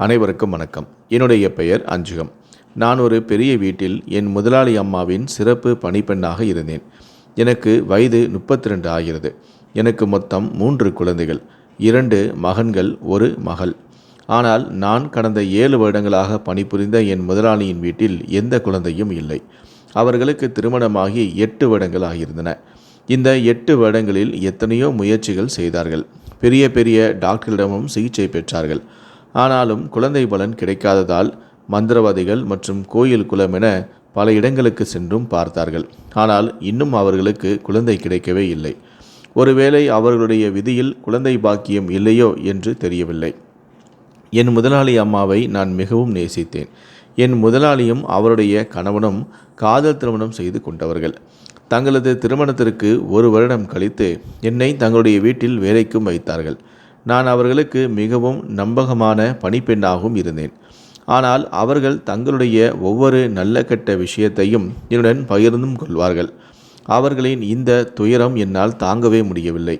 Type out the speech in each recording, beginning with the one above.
அனைவருக்கும் வணக்கம். என்னுடைய பெயர் அஞ்சுகம். நான் ஒரு பெரிய வீட்டில் என் முதலாளி அம்மாவின் சிறப்பு பணிப்பெண்ணாக இருந்தேன். எனக்கு வயது 32 ஆகிறது. எனக்கு மொத்தம் 3 குழந்தைகள், 2 மகன்கள், 1 மகள். ஆனால் நான் கடந்த 7 வருடங்களாக பணிபுரிந்த என் முதலாளியின் வீட்டில் எந்த குழந்தையும் இல்லை. அவர்களுக்கு திருமணமாகி 8 வருடங்கள் ஆகியிருந்தன. இந்த 8 வருடங்களில் எத்தனையோ முயற்சிகள் செய்தார்கள். பெரிய பெரிய டாக்டர்களிடமும் சிகிச்சை பெற்றார்கள். ஆனாலும் குழந்தை பலன் கிடைக்காததால் மந்திரவாதிகள் மற்றும் கோயில் குலம் என பல இடங்களுக்கு சென்றும் பார்த்தார்கள். ஆனால் இன்னும் அவர்களுக்கு குழந்தை கிடைக்கவே இல்லை. ஒருவேளை அவர்களுடைய விதியில் குழந்தை பாக்கியம் இல்லையோ என்று தெரியவில்லை. என் முதலாளி அம்மாவை நான் மிகவும் நேசித்தேன். என் முதலாளியும் அவருடைய கணவனும் காதல் திருமணம் செய்து கொண்டவர்கள். தங்களது திருமணத்திற்கு 1 வருடம் கழித்து என்னை தங்களுடைய வீட்டில் வேலைக்கும் வைத்தார்கள். நான் அவர்களுக்கு மிகவும் நம்பகமான பணிப்பெண்ணாகவும் இருந்தேன். ஆனால் அவர்கள் தங்களுடைய ஒவ்வொரு நல்ல கெட்ட விஷயத்தையும் என்னுடன் பகிர்ந்தும் கொள்வார்கள். அவர்களின் இந்த துயரம் என்னால் தாங்கவே முடியவில்லை.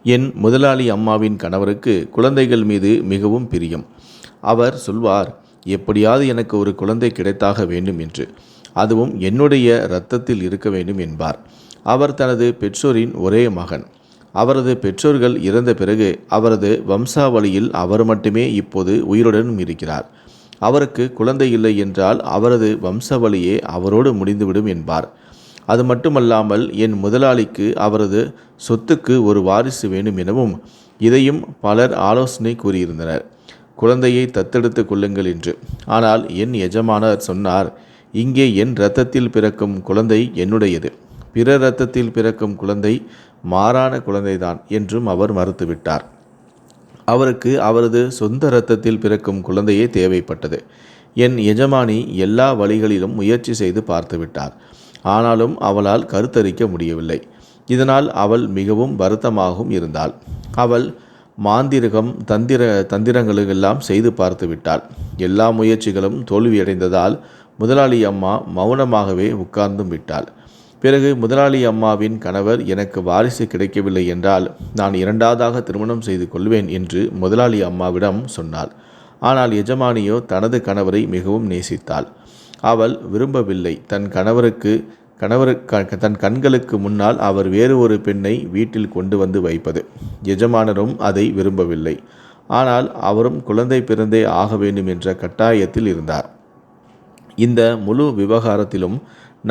என் முதலாளி அம்மாவின் கணவருக்கு குழந்தைகள் மீது மிகவும் பிரியம். அவர் சொல்வார், எப்படியாவது எனக்கு ஒரு குழந்தை கிடைத்தாக வேண்டும் என்று, அதுவும் என்னுடைய இரத்தத்தில் இருக்க வேண்டும் என்பார். அவர் தனது பெற்றோரின் ஒரே மகன். அவரது பெற்றோர்கள் இறந்த பிறகு அவரது வம்சாவளியில் அவர் மட்டுமே இப்போது உயிருடன் இருக்கிறார். அவருக்கு குழந்தை இல்லை என்றால் அவரது வம்சாவளியே அவரோடு முடிந்துவிடும் என்பார். அது மட்டுமல்லாமல் என் முதலாளிக்கு அவரது சொத்துக்கு ஒரு வாரிசு வேண்டும் எனவும் இதையும் பலர் ஆலோசனை கூறியிருந்தனர், குழந்தையை தத்தெடுத்து கொள்ளுங்கள் என்று. ஆனால் என் எஜமானர் சொன்னார், இங்கே என் இரத்தத்தில் பிறக்கும் குழந்தை என்னுடையது, பிற இரத்தத்தில் பிறக்கும் குழந்தை மாறான குழந்தைதான் என்றும் அவர் மறுத்துவிட்டார். அவருக்கு அவரது சொந்த இரத்தத்தில் பிறக்கும் குழந்தையே தேவைப்பட்டது. என் எஜமானி எல்லா வழிகளிலும் முயற்சி செய்து பார்த்துவிட்டார். ஆனாலும் அவளால் கருத்தரிக்க முடியவில்லை. இதனால் அவள் மிகவும் வருத்தமாகவும் இருந்தாள். அவள் மாந்திரிகம் தந்திரங்களெல்லாம் செய்து பார்த்து விட்டாள். எல்லா முயற்சிகளும் தோல்வியடைந்ததால் முதலாளி அம்மா மௌனமாகவே உட்கார்ந்தும் விட்டாள். பிறகு முதலாளி அம்மாவின் கணவர், எனக்கு வாரிசு கிடைக்கவில்லை என்றால் நான் 2வதாக திருமணம் செய்து கொள்வேன் என்று முதலாளி அம்மாவிடம் சொன்னாள். ஆனால் எஜமானியோ தனது கணவரை மிகவும் நேசித்தாள். அவள் விரும்பவில்லை தன் கண்களுக்கு முன்னால் அவர் வேறு ஒரு பெண்ணை வீட்டில் கொண்டு வந்து வைப்பது. எஜமானரும் அதை விரும்பவில்லை. ஆனால் அவரும் குழந்தை பிறந்தே ஆக வேண்டும் என்ற கட்டாயத்தில் இருந்தார். இந்த முழு விவகாரத்திலும்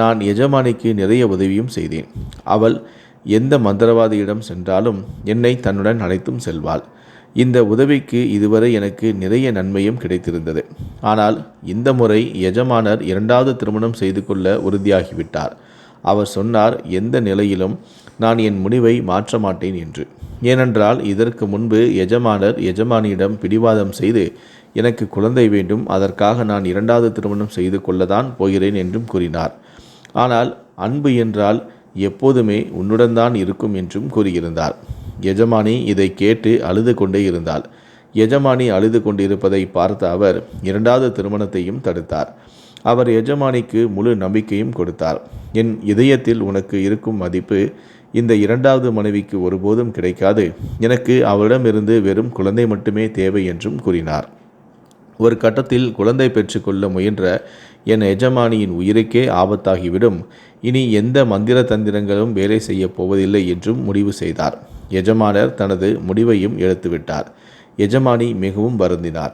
நான் எஜமானிக்கு நிறைய உதவியும் செய்தேன். அவள் எந்த மந்திரவாதியிடம் சென்றாலும் என்னை தன்னுடன் அழைத்தும் செல்வாள். இந்த உதவிக்கு இதுவரை எனக்கு நிறைய நன்மையும் கிடைத்திருந்தது. ஆனால் இந்த முறை எஜமானர் 2வது திருமணம் செய்து கொள்ள உறுதியாகிவிட்டார். அவர் சொன்னார், எந்த நிலையிலும் நான் என் முடிவை மாற்ற மாட்டேன் என்று. ஏனென்றால் இதற்கு முன்பு எஜமானர் எஜமானியிடம் பிடிவாதம் செய்து எனக்கு குழந்தை வேண்டும், அதற்காக நான் 2வது திருமணம் செய்து கொள்ளத்தான் போகிறேன் என்றும் கூறினார். ஆனால் அன்பு என்றால் எப்போதுமே உன்னுடன் தான் இருக்கும் என்றும் கூறியிருந்தார். எஜமானி இதை கேட்டு அழுது கொண்டே இருந்தாள். எஜமானி அழுது கொண்டிருப்பதை பார்த்த அவர் 2வது திருமணத்தையும் தடுத்தார். அவர் எஜமானிக்கு முழு நம்பிக்கையும் கொடுத்தார். என் இதயத்தில் உனக்கு இருக்கும் மதிப்பு இந்த 2வது மனைவிக்கு ஒருபோதும் கிடைக்காது. எனக்கு அவளிடமிருந்து வெறும் குழந்தை மட்டுமே தேவை என்றும் கூறினார். ஒரு கட்டத்தில் குழந்தை பெற்றுக்கொள்ள முயன்ற என் எஜமானியின் உயிருக்கே ஆபத்தாகிவிடும், இனி எந்த மந்திர தந்திரங்களும் வேலை செய்ய போவதில்லை என்றும் முடிவு செய்தார். எஜமானர் தனது முடிவையும் எடுத்துவிட்டார். எஜமானி மிகவும் வருந்தினார்.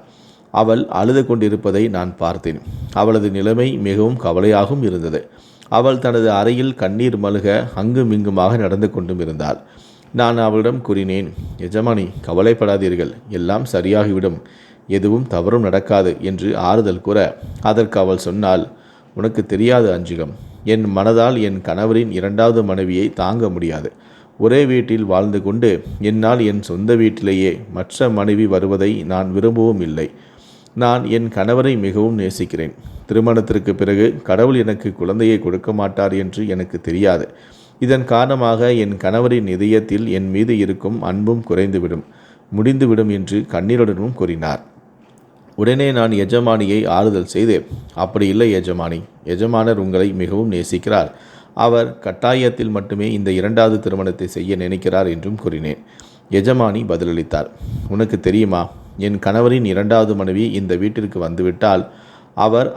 அவள் அழுது கொண்டிருப்பதை நான் பார்த்தேன். அவளது நிலைமை மிகவும் கவலையாகவும் இருந்தது. அவள் தனது அறையில் கண்ணீர் மல்க அங்குமிங்குமாக நடந்து கொண்டும் இருந்தாள். நான் அவளிடம் கூறினேன், எஜமானி கவலைப்படாதீர்கள், எல்லாம் சரியாகிவிடும், எதுவும் தவறும் நடக்காது என்று ஆறுதல் கூற, அதற்கு அவள் சொன்னாள், உனக்கு தெரியாது அஞ்சுகம், என் மனதால் என் கணவரின் 2வது மனைவியை தாங்க முடியாது. ஒரே வீட்டில் வாழ்ந்து கொண்டு என்னால் என் சொந்த வீட்டிலேயே மற்ற மனைவி வருவதை நான் விரும்பவும் இல்லை. நான் என் கணவரை மிகவும் நேசிக்கிறேன். திருமணத்திற்கு பிறகு கடவுள் எனக்கு குழந்தையை கொடுக்க மாட்டார் என்று எனக்கு தெரியாது. இதன் காரணமாக என் கணவரின் இதயத்தில் என் மீது இருக்கும் அன்பும் குறைந்துவிடும், முடிந்துவிடும் என்று கண்ணீருடனும் கூறினார். உடனே நான் எஜமானியை ஆறுதல் செய்து, அப்படி இல்லை எஜமானி, எஜமானர் உங்களை மிகவும் நேசிக்கிறார். அவர் கட்டாயத்தில் மட்டுமே இந்த 2வது திருமணத்தை செய்ய நினைக்கிறார் என்றும் கூறினேன். எஜமானி பதிலளித்தார், உனக்கு தெரியுமா, என் கணவரின் இரண்டாவது மனைவி இந்த வீட்டிற்கு வந்துவிட்டால்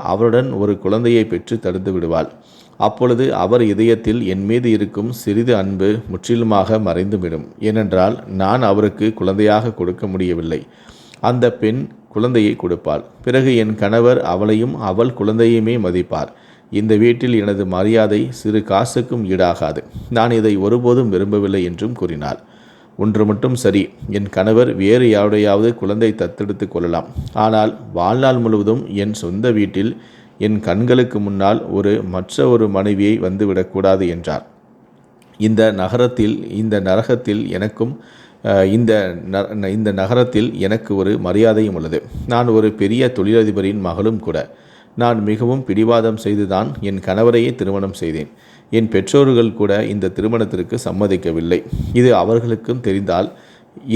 அவருடன் ஒரு குழந்தையை பெற்று தடுத்து விடுவாள். அப்பொழுது அவர் இதயத்தில் என் மீது இருக்கும் சிறிது அன்பு முற்றிலுமாக மறைந்துவிடும். ஏனென்றால் நான் அவருக்கு குழந்தையாக கொடுக்க முடியவில்லை. அந்த பெண் குழந்தையை கொடுப்பாள். பிறகு என் கணவர் அவளையும் அவள் குழந்தையுமே மதிப்பார். இந்த வீட்டில் எனது மரியாதை சிறு காசுக்கும் ஈடாகாது. நான் இதை ஒருபோதும் விரும்பவில்லை என்றும் கூறினார். ஒன்று மட்டும் சரி, என் கணவர் வேறு யாருடையாவது குழந்தை தத்தெடுத்து கொள்ளலாம். ஆனால் வாழ்நாள் முழுவதும் என் சொந்த வீட்டில் என் கண்களுக்கு முன்னால் மற்ற ஒரு மனைவியை வந்துவிடக்கூடாது என்றார். இந்த நகரத்தில் எனக்கு ஒரு மரியாதையும் உள்ளது. நான் ஒரு பெரிய தொழிலதிபரின் மகளும் கூட. நான் மிகவும் பிடிவாதம் செய்துதான் என் கணவரையே திருமணம் செய்தேன். என் பெற்றோர்கள் கூட இந்த திருமணத்திற்கு சம்மதிக்கவில்லை. இது அவர்களுக்கும் தெரிந்தால்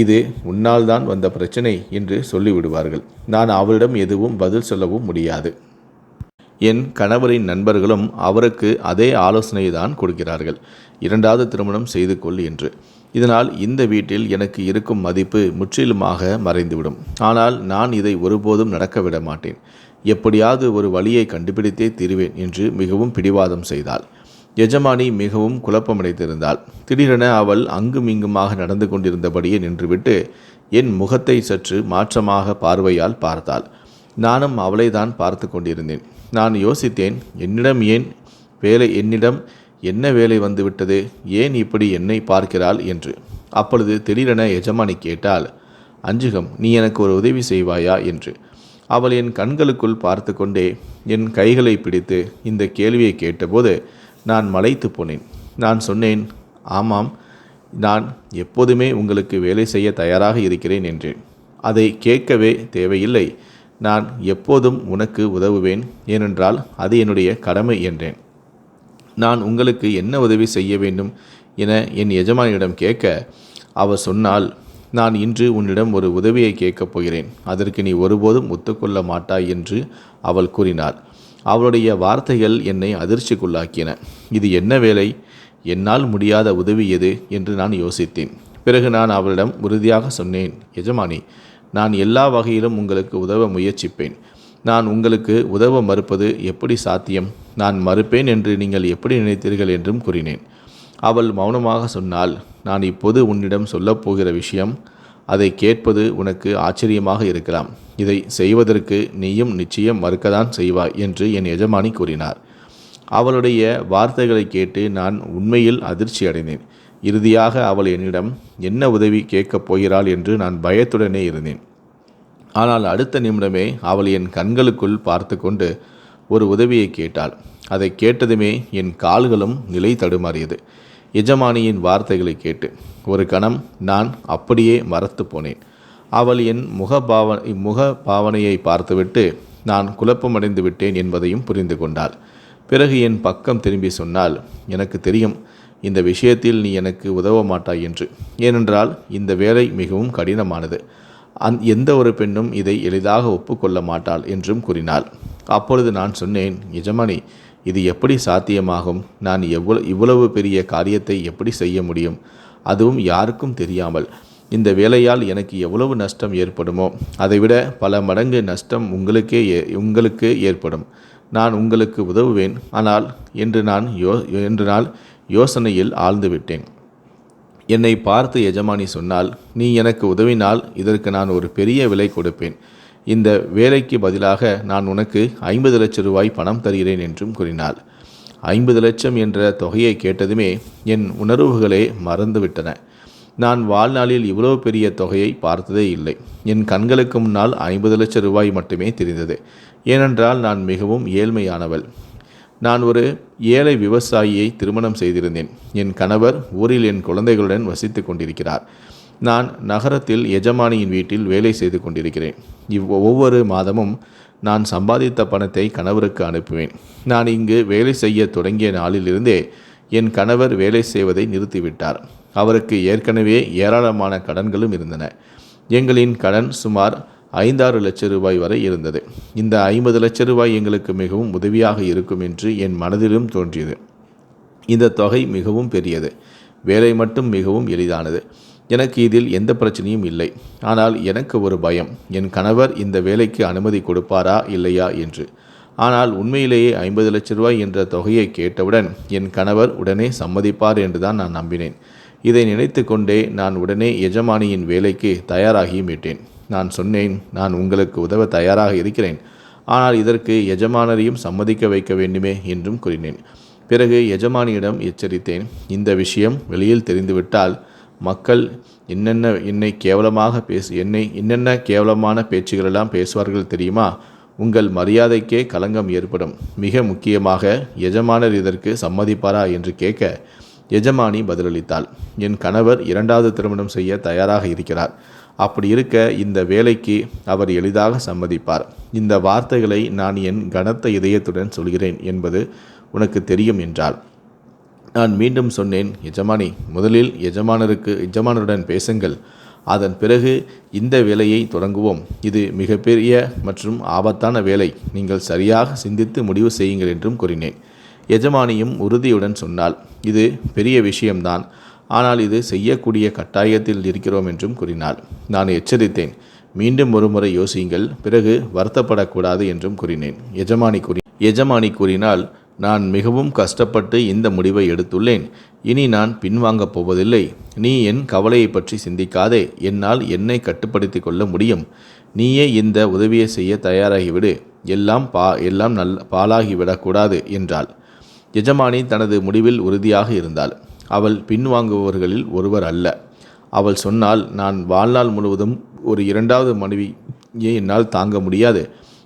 இது உன்னால் தான் வந்த பிரச்சனை என்று சொல்லிவிடுவார்கள். நான் அவளிடம் எதுவும் பதில் சொல்லவும் முடியாது. என் கணவரின் நண்பர்களும் அவருக்கு அதே ஆலோசனையை தான் கொடுக்கிறார்கள், இரண்டாவது திருமணம் செய்து கொள் என்று. இதனால் இந்த வீட்டில் எனக்கு இருக்கும் மதிப்பு முற்றிலுமாக மறைந்துவிடும். ஆனால் நான் இதை ஒருபோதும் நடக்க விட மாட்டேன். எப்படியாவது ஒரு வழியை கண்டுபிடித்தே தீருவேன் என்று மிகவும் பிடிவாதம் செய்தாள். எஜமானி மிகவும் குழப்பமடைந்திருந்தாள். திடீரென அவள் அங்கும் இங்குமாக நடந்து கொண்டிருந்தபடியே நின்றுவிட்டு என் முகத்தை சற்று மாற்றமாக பார்வையால் பார்த்தாள். நானும் அவளை தான் பார்த்து கொண்டிருந்தேன். நான் யோசித்தேன், என்னிடம் என்ன வேலை வந்துவிட்டது, ஏன் இப்படி என்னை பார்க்கிறாள் என்று. அப்பொழுது திடீரென எஜமானி கேட்டாள், அஞ்சுகம், நீ எனக்கு ஒரு உதவி செய்வாயா என்று. அவள் என் கண்களுக்குள் பார்த்து கொண்டே என் கைகளை பிடித்து இந்த கேள்வியை கேட்டபோது நான் மலைத்து போனேன். நான் சொன்னேன், ஆமாம், நான் எப்போதுமே உங்களுக்கு வேலை செய்ய தயாராக இருக்கிறேன் என்றேன். அதை கேட்கவே தேவையில்லை, நான் எப்போதும் உனக்கு உதவுவேன், ஏனென்றால் அது என்னுடைய கடமை என்றேன். நான் உங்களுக்கு என்ன உதவி செய்ய வேண்டும் என என் எஜமானியிடம் கேட்க அவர் சொன்னால், நான் இன்று உன்னிடம் ஒரு உதவியை கேட்கப் போகிறேன், அதற்கு நீ ஒருபோதும் ஒத்துக்கொள்ள மாட்டாய் என்று அவள் கூறினாள். அவளுடைய வார்த்தைகள் என்னை அதிர்ச்சிக்குள்ளாக்கின. இது என்ன வேலை, என்னால் முடியாத உதவி எது என்று நான் யோசித்தேன். பிறகு நான் அவளிடம் உறுதியாக சொன்னேன், எஜமானி, நான் எல்லா வகையிலும் உங்களுக்கு உதவ முயற்சிப்பேன். நான் உங்களுக்கு உதவ மறுப்பது எப்படி சாத்தியம்? நான் மறுப்பேன் என்று நீங்கள் எப்படி நினைத்தீர்கள் என்றும் கூறினேன். அவள் மௌனமாக சொன்னால், நான் இப்போது உன்னிடம் சொல்லப்போகிற விஷயம், அதை கேட்பது உனக்கு ஆச்சரியமாக இருக்கலாம். இதை செய்வதற்கு நீயும் நிச்சயம் மறுக்கத்தான் செய்வாய் என்று என் எஜமானி கூறினார். அவளுடைய வார்த்தைகளை கேட்டு நான் உண்மையில் அதிர்ச்சி அடைந்தேன். இறுதியாக அவள் என்னிடம் என்ன உதவி கேட்கப் போகிறாள் என்று நான் பயத்துடனே இருந்தேன். ஆனால் அடுத்த நிமிடமே அவள் என் கண்களுக்குள் பார்த்து கொண்டு ஒரு உதவியை கேட்டாள். அதை கேட்டதுமே என் கால்களும் நிலை தடுமாறியது. எஜமானியின் வார்த்தைகளை கேட்டு ஒரு கணம் நான் அப்படியே மரத்து போனேன். அவள் என் முக பாவனையை பார்த்துவிட்டு நான் குழப்பமடைந்து விட்டேன் என்பதையும் புரிந்து கொண்டாள். பிறகு என் பக்கம் திரும்பி சொன்னால், எனக்கு தெரியும், இந்த விஷயத்தில் நீ எனக்கு உதவ மாட்டாய் என்று. ஏனென்றால் இந்த வேலை மிகவும் கடினமானது. எந்த ஒரு பெண்ணும் இதை எளிதாக ஒப்புக்கொள்ள மாட்டாள் என்றும் கூறினாள். அப்பொழுது நான் சொன்னேன், எஜமானி, இது எப்படி சாத்தியமாகும்? நான் இவ்வளவு பெரிய காரியத்தை எப்படி செய்ய முடியும்? அதுவும் யாருக்கும் தெரியாமல். இந்த வேலையால் எனக்கு எவ்வளவு நஷ்டம் ஏற்படுமோ அதைவிட பல மடங்கு நஷ்டம் உங்களுக்கு ஏற்படும். நான் உங்களுக்கு உதவுவேன், ஆனால் என்று நான் யோசனையில் ஆழ்ந்துவிட்டேன். என்னை பார்த்து எஜமானி சொன்னால், நீ எனக்கு உதவினால் இதற்கு நான் ஒரு பெரிய விலை கொடுப்பேன். இந்த வேலைக்கு பதிலாக நான் உனக்கு 50 லட்சம் ரூபாய் பணம் தருகிறேன் என்றும் கூறினாள். 50 லட்சம் என்ற தொகையை கேட்டதுமே என் உணர்வுகளே மறந்துவிட்டன. நான் வாழ்நாளில் இவ்வளவு பெரிய தொகையை பார்த்ததே இல்லை. என் கண்களுக்கு முன்னால் 50 லட்சம் ரூபாய் மட்டுமே தெரிந்தது. ஏனென்றால் நான் மிகவும் ஏழ்மையானவள். நான் ஒரு ஏழை விவசாயியை திருமணம் செய்திருந்தேன். என் கணவர் ஊரில் என் குழந்தைகளுடன் வசித்து கொண்டிருக்கிறார். நான் நகரத்தில் எஜமானியின் வீட்டில் வேலை செய்து கொண்டிருக்கிறேன். ஒவ்வொரு மாதமும் நான் சம்பாதித்த பணத்தை கணவருக்கு அனுப்புவேன். நான் இங்கு வேலை செய்ய தொடங்கிய நாளிலிருந்தே என் கணவர் வேலை செய்வதை நிறுத்திவிட்டார். அவருக்கு ஏற்கனவே ஏராளமான கடன்களும் இருந்தன. எங்களின் கடன் சுமார் 5-6 லட்சம் ரூபாய் வரை இருந்தது. இந்த 50 லட்சம் ரூபாய் எங்களுக்கு மிகவும் உதவியாக இருக்கும் என்று என் மனதிலும் தோன்றியது. இந்த தொகை மிகவும் பெரியது. வேலை மட்டும் மிகவும் எளிதானது. எனக்கு இதில் எந்த பிரச்சனையும் இல்லை. ஆனால் எனக்கு ஒரு பயம், என் கணவர் இந்த வேலைக்கு அனுமதி கொடுப்பாரா இல்லையா என்று. ஆனால் உண்மையிலேயே 50 லட்ச ரூபாய் என்ற தொகையை கேட்டவுடன் என் கணவர் உடனே சம்மதிப்பார் என்றுதான் நான் நம்பினேன். இதை நினைத்து கொண்டே நான் உடனே எஜமானியின் வேலைக்கு தயாராகியும் விட்டேன். நான் சொன்னேன், நான் உங்களுக்கு உதவ தயாராக இருக்கிறேன். ஆனால் இதற்கு எஜமானரையும் சம்மதிக்க வைக்க வேண்டுமே என்றும் கூறினேன். பிறகு எஜமானியிடம் எச்சரித்தேன், இந்த விஷயம் வெளியில் தெரிந்துவிட்டால் மக்கள் என்னென்ன கேவலமான பேச்சுகளெல்லாம் பேசுவார்கள் தெரியுமா? உங்கள் மரியாதைக்கே களங்கம் ஏற்படும். மிக முக்கியமாக எஜமானர் இதற்கு சம்மதிப்பாரா என்று கேட்க எஜமானி பதிலளித்தாள், என் கணவர் 2வது திருமணம் செய்ய தயாராக இருக்கிறார். அப்படி இருக்க இந்த வேலைக்கு அவர் எளிதாக சம்மதிப்பார். இந்த வார்த்தைகளை நான் என் கனத்த இதயத்துடன் சொல்கிறேன் என்பது உனக்கு தெரியும் என்றாள். நான் மீண்டும் சொன்னேன், எஜமானி, முதலில் எஜமானருடன் பேசுங்கள். அதன் பிறகு இந்த வேலையை தொடங்குவோம். இது மிகப்பெரிய மற்றும் ஆபத்தான வேலை. நீங்கள் சரியாக சிந்தித்து முடிவு செய்யுங்கள் என்றும் கூறினேன். எஜமானியும் உறுதியுடன் சொன்னால், இது பெரிய விஷயம்தான், ஆனால் இது செய்யக்கூடிய கட்டாயத்தில் இருக்கிறோம் என்றும் கூறினாள். நான் எச்சரித்தேன், மீண்டும் ஒருமுறை யோசியுங்கள், பிறகு வருத்தப்படக்கூடாது என்றும் கூறினேன். எஜமானி கூறினால், நான் மிகவும் கஷ்டப்பட்டு இந்த முடிவை எடுத்துள்ளேன். இனி நான் பின்வாங்கப் போவதில்லை. நீ என் கவலையை பற்றி சிந்திக்காதே. என்னால் என்னை கட்டுப்படுத்தி கொள்ள முடியும். நீயே இந்த உதவியை செய்ய தயாராகிவிடு. எல்லாம் பாழாகிவிடக்கூடாது என்றாள். எஜமானி தனது முடிவில் உறுதியாக இருந்தாள். அவள் பின்வாங்குபவர்களில் ஒருவர் அல்ல. அவள் சொன்னால், நான் வாழ்நாள் முழுவதும் ஒரு 2வது மனைவியை என்னால் தாங்க முடியாது.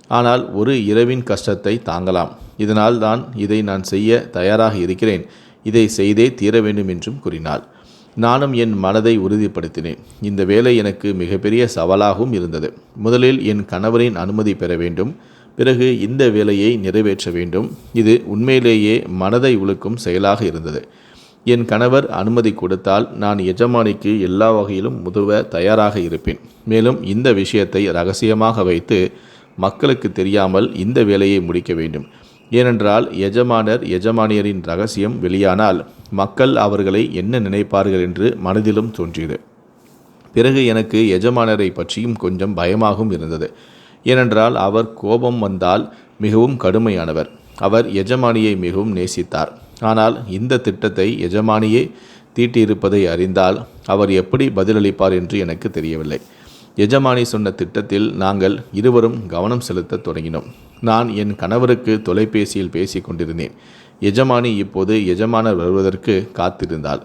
ஆனால் ஒரு இரவின் கஷ்டத்தை தாங்கலாம். இதனால் தான் இதை நான் செய்ய தயாராக இருக்கிறேன். இதை செய்தே தீர வேண்டும் என்றும் கூறினாள். நானும் என் மனதை உறுதிப்படுத்தினேன். இந்த வேலை எனக்கு மிகப்பெரிய சவாலாகவும் இருந்தது. முதலில் என் கணவரின் அனுமதி பெற வேண்டும். பிறகு இந்த வேலையை நிறைவேற்ற வேண்டும். இது உண்மையிலேயே மனதை உலுக்கும் செயலாக இருந்தது. என் கணவர் அனுமதி கொடுத்தால் நான் எஜமானிக்கு எல்லா வகையிலும் உதவ தயாராக இருப்பேன். மேலும் இந்த விஷயத்தை ரகசியமாக வைத்து மக்களுக்கு தெரியாமல் இந்த வேலையை முடிக்க வேண்டும். ஏனென்றால் எஜமானியரின் ரகசியம் வெளியானால் மக்கள் அவர்களை என்ன நினைப்பார்கள் என்று மனதிலும் தோன்றியது. பிறகு எனக்கு எஜமானரை பற்றியும் கொஞ்சம் பயமாகவும் இருந்தது. ஏனென்றால் அவர் கோபம் வந்தால் மிகவும் கடுமையானவர். அவர் எஜமானியை மிகவும் நேசித்தார். ஆனால் இந்த திட்டத்தை எஜமானியே தீட்டியிருப்பதை அறிந்தால் அவர் எப்படி பதிலளிப்பார் என்று எனக்கு தெரியவில்லை. எஜமானி சொன்ன திட்டத்தில் நாங்கள் இருவரும் கவனம் செலுத்த தொடங்கினோம். நான் என் கணவருக்கு தொலைபேசியில் பேசி கொண்டிருந்தேன். எஜமானி இப்போது எஜமானர் வருவதற்கு காத்திருந்தாள்.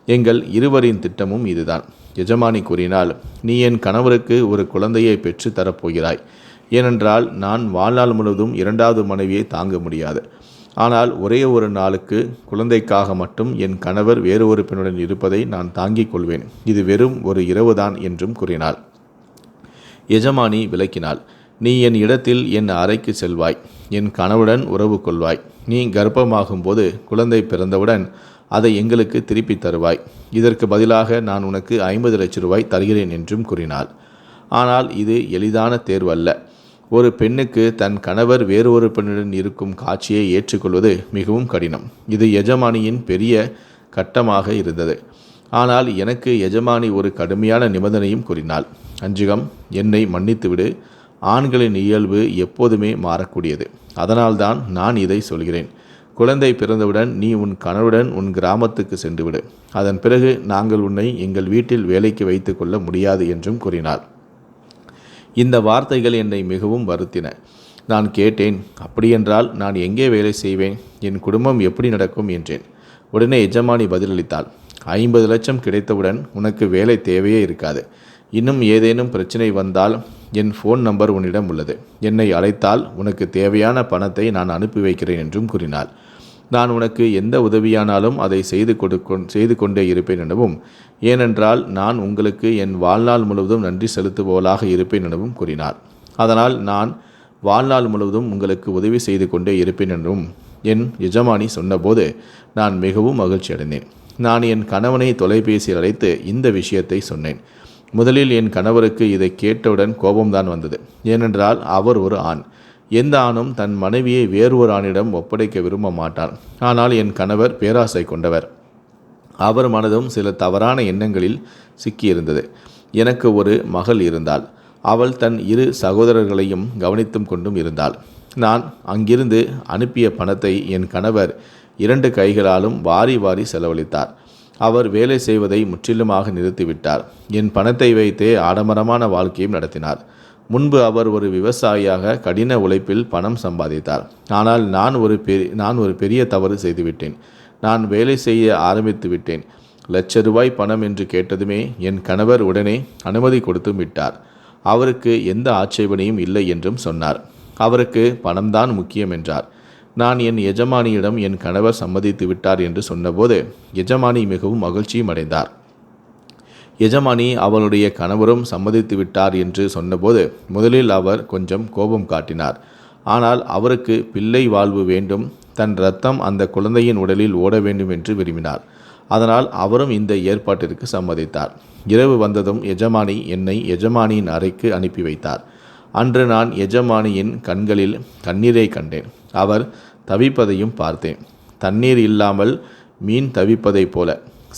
எங்கள் இருவரின் திட்டமும் இதுதான். எஜமானி கூறினால், நீ என் கணவருக்கு ஒரு குழந்தையை பெற்று தரப்போகிறாய். ஏனென்றால் நான் வாழ்நாள் முழுவதும் 2வது மனைவியை தாங்க முடியாது. ஆனால் ஒரே ஒரு நாளுக்கு குழந்தைக்காக மட்டும் என் கணவர் வேறு ஒரு பெண்ணுடன் இருப்பதை நான் தாங்கிக் கொள்வேன். இது வெறும் ஒரு இரவுதான் என்றும் கூறினாள். எஜமானி விளக்கினாள், நீ என் இடத்தில் என் அறைக்கு செல்வாய். என் கணவருடன் உறவு கொள்வாய். நீ கர்ப்பமாகும்போது குழந்தை பிறந்தவுடன் அதை எங்களுக்கு திருப்பி தருவாய். இதற்கு பதிலாக நான் உனக்கு 50 லட்ச ரூபாய் தருகிறேன் என்றும் கூறினாள். ஆனால் இது எளிதான தேர்வு அல்ல. ஒரு பெண்ணுக்கு தன் கணவர் வேறு ஒரு பெண்ணுடன் இருக்கும் காட்சியை ஏற்றுக்கொள்வது மிகவும் கடினம். இது எஜமானியின் பெரிய கட்டமாக இருந்தது. ஆனால் எனக்கு எஜமானி ஒரு கடுமையான நிபந்தனையும் கூறினாள். அஞ்சுகம், என்னை மன்னித்துவிடு. ஆண்களின் இயல்பு எப்போதுமே மாறக்கூடியது. அதனால்தான் நான் இதை சொல்கிறேன். குழந்தை பிறந்தவுடன் நீ உன் கணவருடன் உன் கிராமத்துக்கு சென்றுவிடு. அதன் பிறகு நாங்கள் உன்னை எங்கள் வீட்டில் வேலைக்கு வைத்து கொள்ள முடியாது என்றும் கூறினாள். இந்த வார்த்தைகள் என்னை மிகவும் வருத்தின. நான் கேட்டேன், அப்படியென்றால் நான் எங்கே வேலை செய்வேன்? என் குடும்பம் எப்படி நடக்கும் என்றேன். உடனே எஜமானி பதிலளித்தாள், 50 லட்சம் கிடைத்தவுடன் உனக்கு வேலை தேவையே இருக்காது. இன்னும் ஏதேனும் பிரச்சனை வந்தால் என் ஃபோன் நம்பர் உன்னிடம் உள்ளது. என்னை அழைத்தால் உனக்கு தேவையான பணத்தை நான் அனுப்பி வைக்கிறேன் என்றும் கூறினாள். நான் உனக்கு எந்த உதவியானாலும் அதை செய்து கொண்டே இருப்பேன் எனவும், ஏனென்றால் நான் உங்களுக்கு என் வாழ்நாள் முழுவதும் நன்றி செலுத்துபவளாக இருப்பேன் எனவும் கூறினார். அதனால் நான் வாழ்நாள் முழுவதும் உங்களுக்கு உதவி செய்து கொண்டே இருப்பேன் என்றும் என் எஜமானி சொன்னபோது நான் மிகவும் மகிழ்ச்சி அடைந்தேன். நான் என் கணவனை தொலைபேசியில் அழைத்து இந்த விஷயத்தை சொன்னேன். முதலில் என் கணவருக்கு இதை கேட்டவுடன் கோபம்தான் வந்தது. ஏனென்றால் அவர் ஒரு ஆண். எந்த ஆணும் தன் மனைவியை வேறு ஒரு ஆணிடம் ஒப்படைக்க விரும்ப மாட்டான். ஆனால் என் கணவர் பேராசை கொண்டவர். அவர் மனதும் சில தவறான எண்ணங்களில் சிக்கியிருந்தது. எனக்கு ஒரு மகள் இருந்தாள். அவள் தன் 2 சகோதரர்களையும் கவனித்தும் கொண்டும் இருந்தாள். நான் அங்கிருந்து அனுப்பிய பணத்தை என் கணவர் 2 கைகளாலும் வாரி வாரி செலவழித்தார். அவர் வேலை செய்வதை முற்றிலுமாக நிறுத்திவிட்டார். என் பணத்தை வைத்தே ஆடம்பரமான வாழ்க்கையும் நடத்தினார். முன்பு அவர் ஒரு விவசாயியாக கடின உழைப்பில் பணம் சம்பாதித்தார். ஆனால் நான் ஒரு பெரிய தவறு செய்துவிட்டேன். நான் வேலை செய்ய ஆரம்பித்து விட்டேன். ₹1,00,000 பணம் என்று கேட்டதுமே என் கணவர் உடனே அனுமதி கொடுத்து விட்டார். அவருக்கு எந்த ஆட்சேபனையும் இல்லை என்றும் சொன்னார். அவருக்கு பணம்தான் முக்கியம் என்றார். நான் என் எஜமானியிடம் என் கணவர் சம்மதித்து விட்டார் என்று சொன்னபோது எஜமானி மிகவும் மகிழ்ச்சியும் அடைந்தார். எஜமானி அவளுடைய கணவரும் சம்மதித்து விட்டார் என்று சொன்னபோது முதலில் அவர் கொஞ்சம் கோபம் காட்டினார். ஆனால் அவருக்கு பிள்ளை வாழ்வு வேண்டும், தன் இரத்தம் அந்த குழந்தையின் உடலில் ஓட வேண்டும் என்று விரும்பினார். அதனால் அவரும் இந்த ஏற்பாட்டிற்கு சம்மதித்தார். இரவு வந்ததும் எஜமானி என்னை எஜமானியின் அறைக்கு அனுப்பி வைத்தார். அன்று நான் எஜமானியின் கண்களில் கண்ணீரை கண்டேன். அவர் தவிப்பதையும் பார்த்தேன். தண்ணீர் இல்லாமல் மீன் தவிப்பதைப் போல.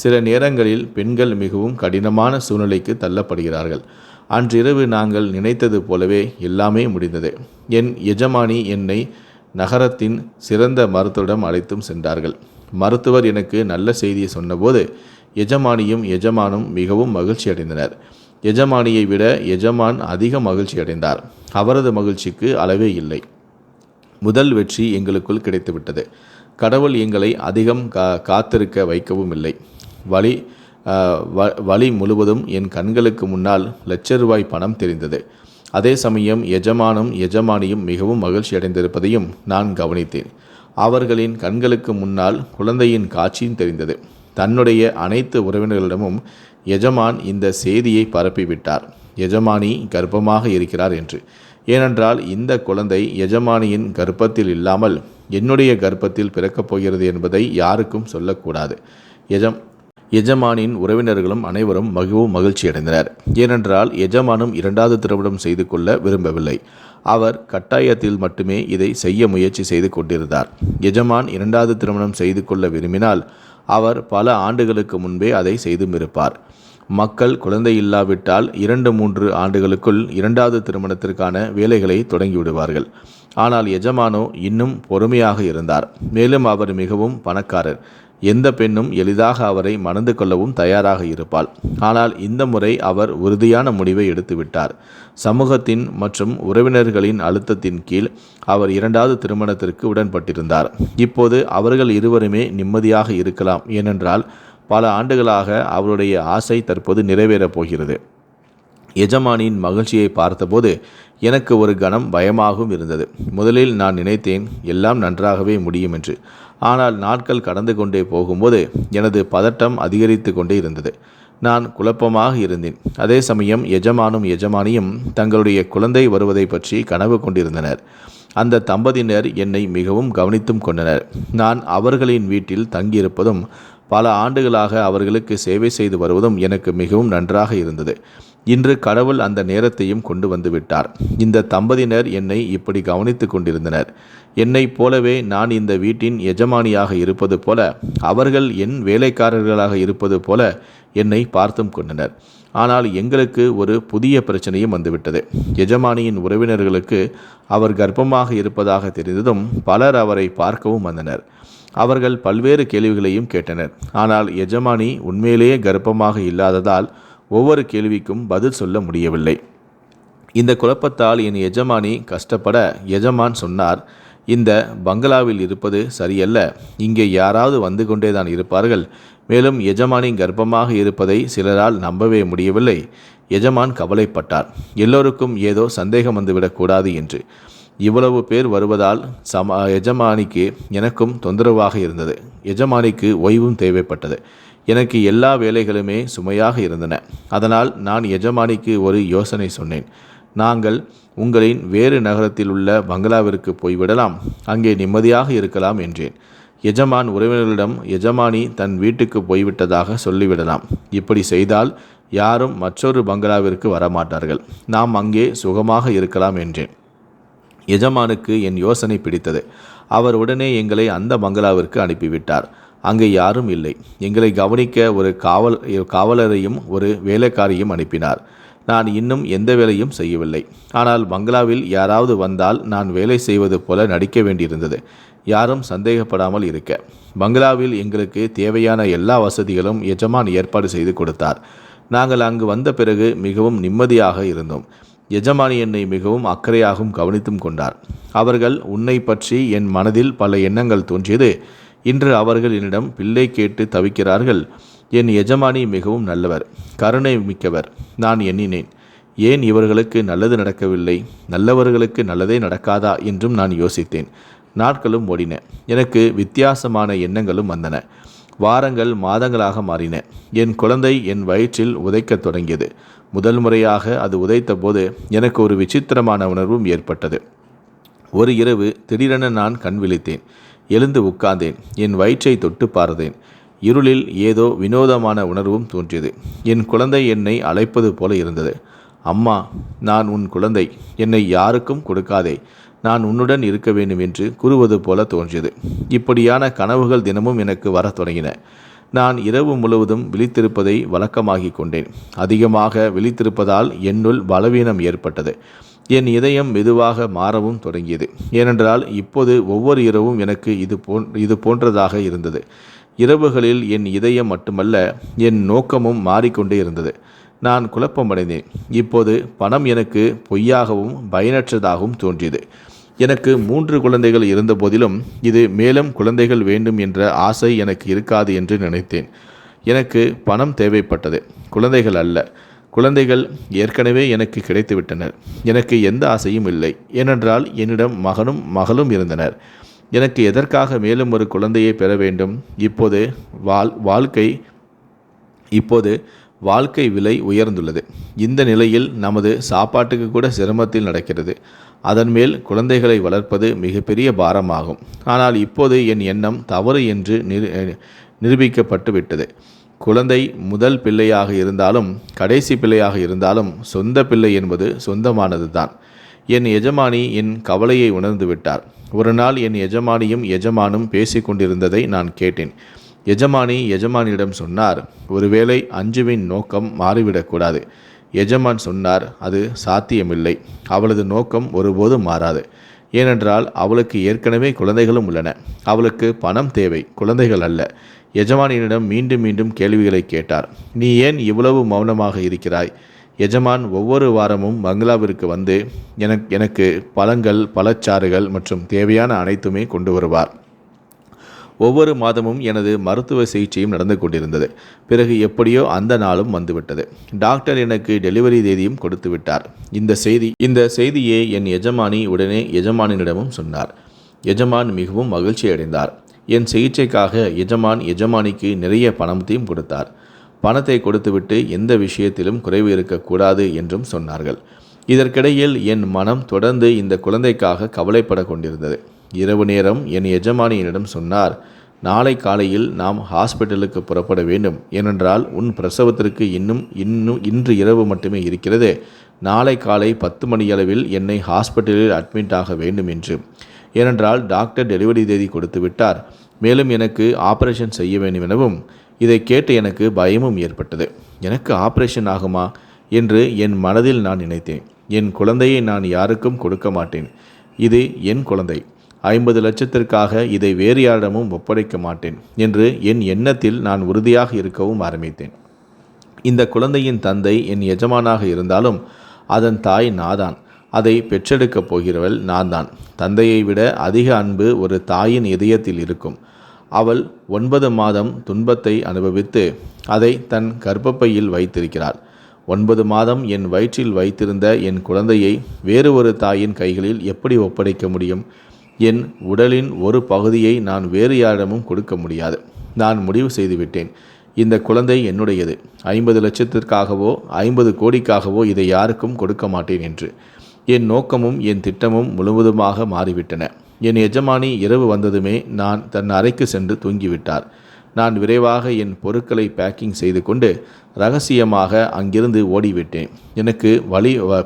சில நேரங்களில் பெண்கள் மிகவும் கடினமான சூழ்நிலைக்கு தள்ளப்படுகிறார்கள். அன்றிரவு நாங்கள் நினைத்தது போலவே எல்லாமே முடிந்தது. என் எஜமானி என்னை நகரத்தின் சிறந்த மருத்துவரிடம் அழைத்தும் சென்றார்கள். மருத்துவர் எனக்கு நல்ல செய்தியை சொன்னபோது எஜமானியும் எஜமானும் மிகவும் மகிழ்ச்சி அடைந்தனர். எஜமானியை விட எஜமான் அதிக மகிழ்ச்சி அடைந்தார். அவரது மகிழ்ச்சிக்கு அளவே இல்லை. முதல் வெற்றி எங்களுக்குள் கிடைத்துவிட்டது. கடவுள் எங்களை அதிகம் காத்திருக்க வைக்கவும் இல்லை. வழி முழுவதும் என் கண்களுக்கு முன்னால் ₹1,00,000 பணம் தெரிந்தது. அதே சமயம் எஜமானியும் மிகவும் மகிழ்ச்சி அடைந்திருப்பதையும் நான் கவனித்தேன். அவர்களின் கண்களுக்கு முன்னால் குழந்தையின் காட்சியும் தெரிந்தது. தன்னுடைய அனைத்து உறவினர்களிடமும் எஜமான் இந்த செய்தியை பரப்பிவிட்டார். எஜமானி கர்ப்பமாக இருக்கிறார் என்று. ஏனென்றால் இந்த குழந்தை எஜமானியின் கர்ப்பத்தில் இல்லாமல் என்னுடைய கர்ப்பத்தில் பிறக்கப் போகிறது என்பதை யாருக்கும் சொல்லக்கூடாது. எஜமானின் உறவினர்களும் அனைவரும் மிகவும் மகிழ்ச்சியடைந்தனர். ஏனென்றால் எஜமானும் 2வது திருமணம் செய்து கொள்ள விரும்பவில்லை. அவர் கட்டாயத்தில் மட்டுமே இதை செய்ய முயற்சி செய்து கொண்டிருந்தார். எஜமான் 2வது திருமணம் செய்து கொள்ள விரும்பினால் அவர் பல ஆண்டுகளுக்கு முன்பே அதை செய்தும் இருப்பார். மக்கள் குழந்தை இல்லாவிட்டால் 2-3 ஆண்டுகளுக்குள் 2வது திருமணத்திற்கான வேலைகளை தொடங்கிவிடுவார்கள். ஆனால் எஜமானோ இன்னும் பொறுமையாக இருந்தார். மேலும் அவர் மிகவும் பணக்காரர். எந்த பெண்ணும் எளிதாக அவரை மணந்து கொள்ளவும் தயாராக இருப்பாள். ஆனால் இந்த முறை அவர் உறுதியான முடிவை எடுத்துவிட்டார். சமூகத்தின் மற்றும் உறவினர்களின் அழுத்தத்தின் கீழ் அவர் 2வது திருமணத்திற்கு உடன்பட்டிருந்தார். இப்போது அவர்கள் இருவருமே நிம்மதியாக இருக்கலாம். ஏனென்றால் பல ஆண்டுகளாக அவருடைய ஆசை தற்போது நிறைவேறப் போகிறது. எஜமானியின் மகிழ்ச்சியை பார்த்தபோது எனக்கு ஒரு கணம் பயமாகவும் இருந்தது. முதலில் நான் நினைத்தேன் எல்லாம் நன்றாகவே முடியும் என்று. ஆனால் நாட்கள் கடந்து கொண்டே போகும்போது எனது பதட்டம் அதிகரித்து கொண்டே இருந்தது. நான் குழப்பமாக இருந்தேன். அதே சமயம் எஜமானியும் தங்களுடைய குழந்தை வருவதை பற்றி கனவு கொண்டிருந்தனர். அந்த தம்பதியினர் என்னை மிகவும் கவனித்தும் கொண்டனர். நான் அவர்களின் வீட்டில் தங்கியிருப்பதும் பல ஆண்டுகளாக அவர்களுக்கு சேவை செய்து வருவதும் எனக்கு மிகவும் நன்றாக இருந்தது. இன்று கடவுள் அந்த நேரத்தையும் கொண்டு வந்து விட்டார். இந்த தம்பதியினர் என்னை இப்படி கவனித்து கொண்டிருந்தனர். என்னைப் போலவே நான் இந்த வீட்டின் எஜமானியாக இருப்பது போல அவர்கள் என் வேலைக்காரர்களாக இருப்பது போல என்னை பார்த்தும் கொண்டனர். ஆனால் எங்களுக்கு ஒரு புதிய பிரச்சனையும் வந்துவிட்டது. எஜமானியின் உறவினர்களுக்கு அவர் கர்ப்பமாக இருப்பதாக தெரிந்ததும் பலர் அவரை பார்க்கவும் வந்தனர். அவர்கள் பல்வேறு கேள்விகளையும் கேட்டனர். ஆனால் எஜமானி உண்மையிலேயே கர்ப்பமாக இல்லாததால் ஒவ்வொரு கேள்விக்கும் பதில் சொல்ல முடியவில்லை. இந்த குழப்பத்தால் என் எஜமானி கஷ்டப்பட எஜமான் சொன்னார், இந்த பங்களாவில் இருப்பது சரியல்ல. இங்கே யாராவது வந்து கொண்டேதான் இருப்பார்கள். மேலும் எஜமானி கர்ப்பமாக இருப்பதை சிலரால் நம்பவே முடியவில்லை. எஜமான் கவலைப்பட்டார். எல்லோருக்கும் ஏதோ சந்தேகம் வந்துவிடக்கூடாது என்று. இவ்வளவு பேர் வருவதால் எஜமானிக்கு எனக்கும் தொந்தரவாக இருந்தது. எஜமானிக்கு ஓய்வும் தேவைப்பட்டது. எனக்கு எல்லா வேலைகளுமே சுமையாக இருந்தன. அதனால் நான் எஜமானிக்கு ஒரு யோசனை சொன்னேன். நாங்கள் உங்களின் வேறு நகரத்தில் உள்ள பங்களாவிற்கு போய்விடலாம். அங்கே நிம்மதியாக இருக்கலாம் என்றேன். எஜமான் உறவினர்களிடம் எஜமானி தன் வீட்டுக்கு போய்விட்டதாக சொல்லிவிடலாம். இப்படி செய்தால் யாரும் மற்றொரு பங்களாவிற்கு வரமாட்டார்கள். நாம் அங்கே சுகமாக இருக்கலாம் என்றேன். எஜமானுக்கு என் யோசனை பிடித்தது. அவர் உடனே எங்களை அந்த பங்களாவிற்கு அனுப்பிவிட்டார். அங்கே யாரும் இல்லை. எங்களை கவனிக்க ஒரு காவலரையும் ஒரு வேலைக்காரியும் அனுப்பினார். நான் இன்னும் எந்த வேலையும் செய்யவில்லை. ஆனால் பங்களாவில் யாராவது வந்தால் நான் வேலை செய்வது போல நடிக்க வேண்டியிருந்தது, யாரும் சந்தேகப்படாமல் இருக்க. பங்களாவில் எங்களுக்கு தேவையான எல்லா வசதிகளும் எஜமான் ஏற்பாடு செய்து கொடுத்தார். நாங்கள் அங்கு வந்த பிறகு மிகவும் நிம்மதியாக இருந்தோம். எஜமானி என்னை மிகவும் அக்கறையாகவும் கவனித்தும் கொண்டார். அவர்கள் உன்னை பற்றி என் மனதில் பல எண்ணங்கள் தோன்றியது. இன்று அவர்கள் என்னிடம் பிள்ளை கேட்டு தவிக்கிறார்கள். என் எஜமானி மிகவும் நல்லவர், கருணை மிக்கவர். நான் எண்ணினேன், ஏன் இவர்களுக்கு நல்லது நடக்கவில்லை, நல்லவர்களுக்கு நல்லதே நடக்காதா என்றும் நான் யோசித்தேன். நாட்களும் ஓடின. எனக்கு வித்தியாசமான எண்ணங்களும் வந்தன. வாரங்கள் மாதங்களாக மாறின. என் குழந்தை என் வயிற்றில் உதைக்கத் தொடங்கியது. முதல் முறையாக அது உதைத்த போது எனக்கு ஒரு விசித்திரமான உணர்வும் ஏற்பட்டது. ஒரு இரவு திடீரென நான் கண் விழித்தேன். எழுந்து உட்கார்ந்தேன். என் வயிற்றை தொட்டு பார்த்தேன். இருளில் ஏதோ வினோதமான உணர்வும் தோன்றியது. என் குழந்தை என்னை அழைப்பது போல இருந்தது. அம்மா, நான் உன் குழந்தை, என்னை யாருக்கும் கொடுக்காதே, நான் உன்னுடன் இருக்க வேண்டும் என்று கூறுவது போல தோன்றியது. இப்படியான கனவுகள் தினமும் எனக்கு வரத் தொடங்கின. நான் இரவு முழுவதும் விழித்திருப்பதை வழக்கமாகி கொண்டேன். அதிகமாக விழித்திருப்பதால் என்னுள் பலவீனம் ஏற்பட்டது. என் இதயம் மெதுவாக மாறவும் தொடங்கியது. ஏனென்றால் இப்போது ஒவ்வொரு இரவும் எனக்கு இது போன்றதாக இருந்தது. இரவுகளில் என் இதயம் மட்டுமல்ல, என் நோக்கமும் மாறிக்கொண்டே இருந்தது. நான் குழப்பமடைந்தேன். இப்போது பணம் எனக்கு பொய்யாகவும் பயனற்றதாகவும் தோன்றியது. எனக்கு 3 குழந்தைகள் இருந்த போதிலும் இது மேலும் குழந்தைகள் வேண்டும் என்ற ஆசை எனக்கு இருக்காது என்று நினைத்தேன். எனக்கு பணம் தேவைப்பட்டது, குழந்தைகள் அல்ல. குழந்தைகள் ஏற்கனவே எனக்கு கிடைத்துவிட்டனர். எனக்கு எந்த ஆசையும் இல்லை. ஏனென்றால் என்னிடம் மகனும் மகளும் இருந்தனர். எனக்கு எதற்காக மேலும் ஒரு குழந்தையை பெற வேண்டும்? இப்போது வாழ்க்கை விலை உயர்ந்துள்ளது. இந்த நிலையில் நமது சாப்பாட்டுக்கு கூட சிரமத்தில் நடக்கிறது. அதன் மேல் குழந்தைகளை வளர்ப்பது மிகப்பெரிய பாரமாகும். ஆனால் இப்போது என் எண்ணம் தவறு என்று நிரூபிக்கப்பட்டு விட்டது. குழந்தை முதல் பிள்ளையாக இருந்தாலும் கடைசி பிள்ளையாக இருந்தாலும் சொந்த பிள்ளை என்பது சொந்தமானது தான். என் எஜமானி என் கவலையை உணர்ந்து விட்டார். ஒரு நாள் என் எஜமானியும் எஜமானும் பேசி கொண்டிருந்ததை நான் கேட்டேன். எஜமானியிடம் சொன்னார், ஒருவேளை அஞ்சுவின் நோக்கம் மாறிவிடக்கூடாது. எஜமான் சொன்னார், அது சாத்தியமில்லை. அவளது நோக்கம் ஒருபோதும் மாறாது. ஏனென்றால் அவளுக்கு ஏற்கனவே குழந்தைகளும் உள்ளன. அவளுக்கு பணம் தேவை, குழந்தைகள் அல்ல. எஜமானியிடம் மீண்டும் மீண்டும் கேள்விகளை கேட்டார். நீ ஏன் இவ்வளவு மௌனமாக இருக்கிறாய்? எஜமான் ஒவ்வொரு வாரமும் பங்களாவிற்கு வந்து எனக்கு பழங்கள், பழச்சாறுகள் மற்றும் தேவையான அனைத்துமே கொண்டு வருவார். ஒவ்வொரு மாதமும் எனது மருத்துவ சிகிச்சையும் நடந்து கொண்டிருந்தது. பிறகு எப்படியோ அந்த நாளும் வந்துவிட்டது. டாக்டர் எனக்கு டெலிவரி தேதியும் கொடுத்து விட்டார். இந்த செய்தியை என் எஜமானி உடனே எஜமானியிடமும் சொன்னார். எஜமான் மிகவும் மகிழ்ச்சி அடைந்தார். என் சிகிச்சைக்காக எஜமானிக்கு நிறைய பணத்தையும் கொடுத்தார். பணத்தை கொடுத்துவிட்டு எந்த விஷயத்திலும் குறைவு இருக்கக்கூடாது என்றும் சொன்னார்கள். இதற்கிடையில் என் மனம் தொடர்ந்து இந்த குழந்தைக்காக கவலைப்பட கொண்டிருந்தது. இரவு நேரம் என் எஜமானியிடம் சொன்னார், நாளை காலையில் நாம் ஹாஸ்பிட்டலுக்கு புறப்பட வேண்டும். ஏனென்றால் உன் பிரசவத்திற்கு இன்று இரவு மட்டுமே இருக்கிறது. நாளை காலை 10 மணியளவில் என்னை ஹாஸ்பிட்டலில் அட்மிட் ஆக வேண்டும் என்று. ஏனென்றால் டாக்டர் டெலிவரி தேதி கொடுத்து விட்டார். மேலும் எனக்கு ஆபரேஷன் செய்ய வேண்டும் எனவும். இதை கேட்டு எனக்கு பயமும் ஏற்பட்டது. எனக்கு ஆபரேஷன் ஆகுமா என்று என் மனதில் நான் நினைத்தேன். என் குழந்தையை நான் யாருக்கும் கொடுக்க மாட்டேன். இது என் குழந்தை. 50 லட்சத்திற்காக இதை வேறு யாரிடமும் ஒப்படைக்க மாட்டேன் என்று என் எண்ணத்தில் நான் உறுதியாக இருக்கவும் ஆரம்பித்தேன். இந்த குழந்தையின் தந்தை என் எஜமானாக இருந்தாலும் அதன் தாய் நான்தான். அதை பெற்றெடுக்கப் போகிறவள் நான் தான். தந்தையை விட அதிக அன்பு ஒரு தாயின் இதயத்தில் இருக்கும். அவள் 9 மாதம் துன்பத்தை அனுபவித்து அதை தன் கர்ப்பப்பையில் வைத்திருக்கிறாள். 9 மாதம் என் வயிற்றில் வைத்திருந்த என் குழந்தையை வேறு ஒரு தாயின் கைகளில் எப்படி ஒப்படைக்க முடியும்? என் உடலின் ஒரு பகுதியை நான் வேறு யாரிடமும் கொடுக்க முடியாது. நான் முடிவு செய்துவிட்டேன். இந்த குழந்தை என்னுடையது. 50 லட்சத்திற்காகவோ 50 கோடிக்காகவோ இதை யாருக்கும் கொடுக்க மாட்டேன் என்று. என் நோக்கமும் என் திட்டமும் முழுவதுமாக மாறிவிட்டன. என் எஜமானி இரவு வந்ததுமே தன் அறைக்கு சென்று தூங்கிவிட்டார். நான் விரைவாக என் பொருட்களை பேக்கிங் செய்து கொண்டு ரகசியமாக அங்கிருந்து ஓடிவிட்டேன். எனக்கு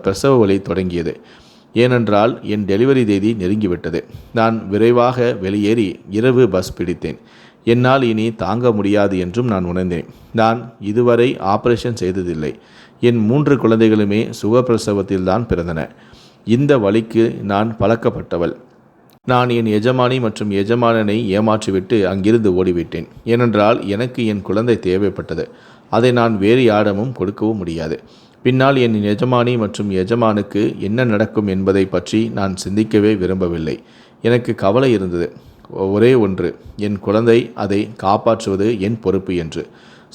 பிரசவ வலி தொடங்கியது. ஏனென்றால் என் டெலிவரி தேதி நெருங்கிவிட்டது. நான் விரைவாக வெளியேறி இரவு பஸ் பிடித்தேன். என்னால் இனி தாங்க முடியாது என்றும் நான் உணர்ந்தேன். நான் இதுவரை ஆபரேஷன் செய்ததில்லை. என் 3 குழந்தைகளுமே சுகப்பிரசவத்தில்தான் பிறந்தன. இந்த வலிக்கு நான் பழக்கப்பட்டவள். நான் என் எஜமானி மற்றும் எஜமானனை ஏமாற்றிவிட்டு அங்கிருந்து ஓடிவிட்டேன். ஏனென்றால் எனக்கு என் குழந்தை தேவைப்பட்டது. அதை நான் வேறு யாரிடமும் கொடுக்கவும் முடியாது. பின்னால் என் எஜமானி மற்றும் எஜமானுக்கு என்ன நடக்கும் என்பதை பற்றி நான் சிந்திக்கவே விரும்பவில்லை. எனக்கு கவலை இருந்தது. ஒரே ஒன்று, என் குழந்தை, அதை காப்பாற்றுவது என் பொறுப்பு என்று.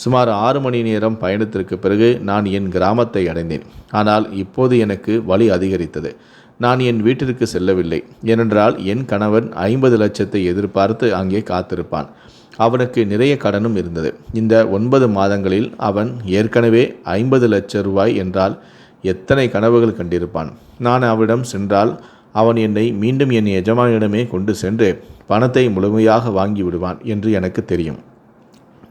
சுமார் 6 மணி நேரம் பயணத்திற்கு பிறகு நான் என் கிராமத்தை அடைந்தேன். ஆனால் இப்போது எனக்கு வலி அதிகரித்தது. நான் என் வீட்டிற்கு செல்லவில்லை. ஏனென்றால் என் கணவன் 50 லட்சத்தை எதிர்பார்த்து அங்கே காத்திருப்பான். அவனுக்கு நிறைய கடனும் இருந்தது. இந்த 9 மாதங்களில் அவன் ஏற்கனவே 50 லட்சம் ரூபாய் என்றால் எத்தனை கனவுகள் கண்டிருப்பான். நான் அவனிடம் சென்றால் அவன் என்னை மீண்டும் என் எஜமானியிடமே கொண்டு சென்று பணத்தை முழுமையாக வாங்கி விடுவான் என்று எனக்கு தெரியும்.